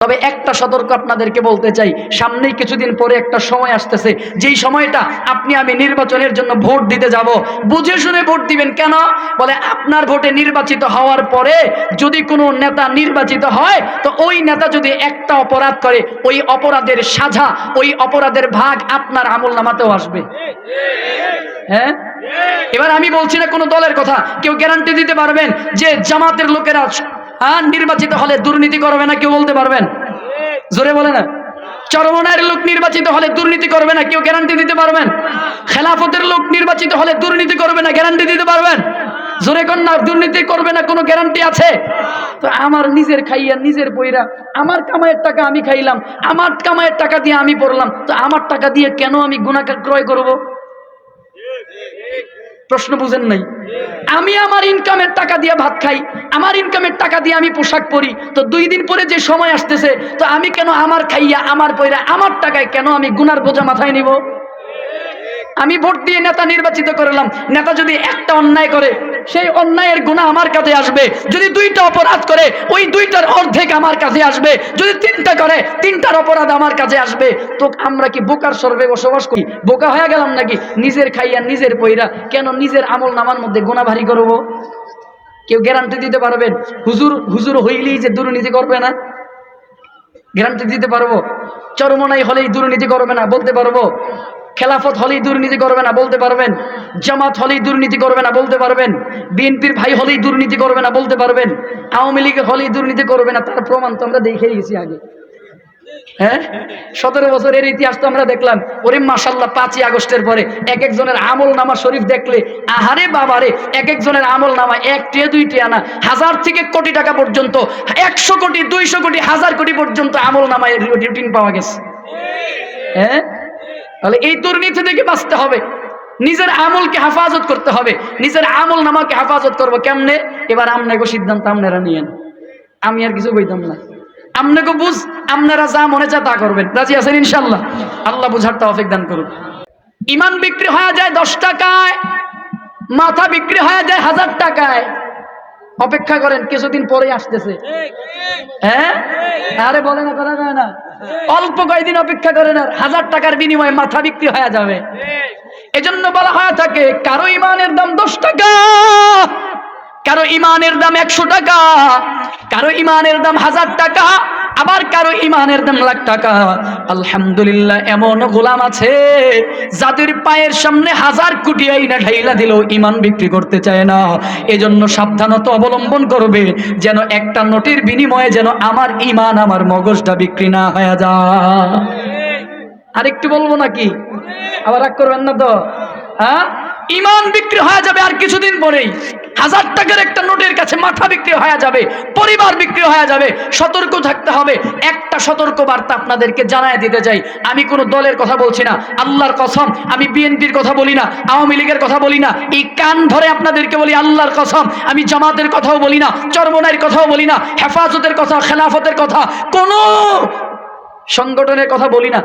তবে একটা সতর্ক আপনাদেরকে বলতে চাই, সামনেই কিছুদিন পরে একটা সময় আসতেছে, যেই সময়টা আপনি আমি নির্বাচনের জন্য ভোট দিতে যাব। বুঝে শুনে ভোট দিবেন। কেন? বলে আপনার ভোটে নির্বাচিত হওয়ার পরে যদি কোনো নেতা নির্বাচিত হয়, তো ওই নেতা যদি একটা অপরাধ করে, ওই অপরাধের সাজা, ওই অপরাধের ভাগ আপনার আমলনামাতেও আসবে। হ্যাঁ, এবার আমি বলছি না কোনো দলের কথা। কেউ গ্যারান্টি দিতে পারবেন যে জামাতের লোকেরা নির্বাচিত হলে দুর্নীতি করবে না? কেউ বলতে পারবেন? জোরে বলে না। চরমনায়ের লোক নির্বাচিত হলে দুর্নীতি করবে না? কেউ গ্যারান্টি দিতে পারবেন? খেলাফতের লোক নির্বাচিত হলে দুর্নীতি করবে না? গ্যারান্টি দিতে পারবেন? জোরে কোন না, দুর্নীতি করবে না কোনো গ্যারান্টি আছে? তো আমার নিজের খাইয়া নিজের বইরা, আমার কামাইয়ের টাকা আমি খাইলাম, আমার কামাইয়ের টাকা দিয়ে আমি পড়লাম, তো আমার টাকা দিয়ে কেন আমি গুনাহ ক্রয় করব? প্রশ্ন বুঝেন নাই? আমি আমার ইনকামের টাকা দিয়ে ভাত খাই, আমার ইনকামের টাকা দিয়ে আমি পোশাক পরি, তো 2 দিন পরে যে সময় আসতেছে, তো আমি কেন আমার খাইয়া আমার পয়রা আমার টাকায় কেন আমি গুনার বোঝা মাথায় নিব? আমি ভোট দিয়ে নেতা নির্বাচিত করলাম, নেতা যদি একটা অন্যায় করে, সেই অন্যায়ের গুনাহ আমার কাছে আসবে। যদি 2টা অপরাধ করে, ওই 2টার অর্ধেক আমার কাছে আসবে। যদি 3টা করে, 3টার অপরাধ আমার কাছে আসবে। তো আমরা কি বোকার স্বর্গে বসবাস করি? বোকা হয়ে গেলাম নাকি? নিজের খাইয়া নিজের পয়রা কেন নিজের আমল নামার মধ্যে গুনাহ ভারী করব? কেউ গ্যারান্টি দিতে পারবেন হুজুর হইলেই যে দুর্নীতি করবে না? গ্যারান্টি দিতে পারবো? চরমনাই হলেই দুর্নীতি করবে না বলতে পারবো? খেলাফত হলেই দুর্নীতি করবে না বলতে পারবেন? জামাত হলেই দুর্নীতি করবে না বলতে পারবেন? বিএনপির ভাই হলেই দুর্নীতি করবে না বলতে পারবেন? আওয়ামী লীগের হলেই দুর্নীতি করবে না? তার প্রমাণ তো আমরা দেখে গেছি আগে। হ্যাঁ, 17 বছরের ইতিহাস তো আমরা দেখলাম। ওরে মাশাআল্লাহ, 5ই আগস্টের পরে এক একজনের আমল নামা শরীফ দেখলে আহারে বাবারে, এক একজনের আমল নামা 1 টিয়া 2 টিয়া না, 1000 থেকে কোটি টাকা পর্যন্ত, 100 কোটি 200 কোটি 1000 কোটি পর্যন্ত আমল নামায় রুটিন পাওয়া গেছে। হ্যাঁ, তাহলে এই দুর্নীতি থেকে বাঁচতে হবে, নিজের আমলকে হেফাজত করতে হবে, নিজের আমল নামাকে হেফাজত করবো কেমনে? এবার আমনেগো সিদ্ধান্ত আপনারা নিয়েন, আমি আর কিছু কইতাম না। আমনেগো বুঝ, আপনারা যা মনে চায় তা করবেন। রাজি আছেন ইনশাল্লাহ? আল্লাহ বুঝার তৌফিক দান করুন। ইমান বিক্রি হয়ে যায় 10 টাকায়, মাথা বিক্রি হয়ে যায় 1000 টাকায়। অপেক্ষা করেন, কিছুদিন পরেই আসতেছে। হ্যাঁ, আরে বলে না, করা যায় না। অল্প কয়েকদিন অপেক্ষা করেন, আর 1000 টাকার বিনিময়ে মাথা বিক্রি হয়ে যাবে। এজন্য বলা হয়ে থাকে, কারো ইমানের দাম 10 টাকা, কারো ইমানের দাম 100 টাকা, কারো ইমানের দাম 1000 টাকা, আবার কারো ইমানের দাম লাখ টাকা। আলহামদুলিল্লাহ, এমন গোলাম আছে যাদের পায়ের সামনে 1000 কোটি আইনা ঢাইলা দিলেও ইমান বিক্রি করতে চায় না। এজন্য সাবধানতা অবলম্বন করবে, যেন একটা নোটের বিনিময়ে যেন আমার ইমান, আমার মগজটা বিক্রি না হয়ে যায়। আরেকটু বলবো নাকি? আবার রাগ করবেন না তো? হ্যাঁ, ইমান বিক্রি হয়ে যাবে আর কিছুদিন পরেই। 1000 টাকার একটা নোটের কাছে মাথা বিক্রি হয়ে যাবে, পরিবার বিক্রি হয়ে যাবে। সতর্ক থাকতে হবে। একটা সতর্ক বার্তা আপনাদেরকে জানায় দিতে চাই। আমি কোনো দলের কথা বলছি না, আল্লাহর কসম আমি বিএনপির কথা বলি না, আওয়ামী লীগের কথা বলি না। এই কান ধরে আপনাদেরকে বলি, আল্লাহর কসম আমি জামাতের কথাও বলি না, চরমনাইয়ের কথাও বলি না, হেফাজতের কথা, খেলাফতের কথা, কোনো সংগঠনের কথা বলি না।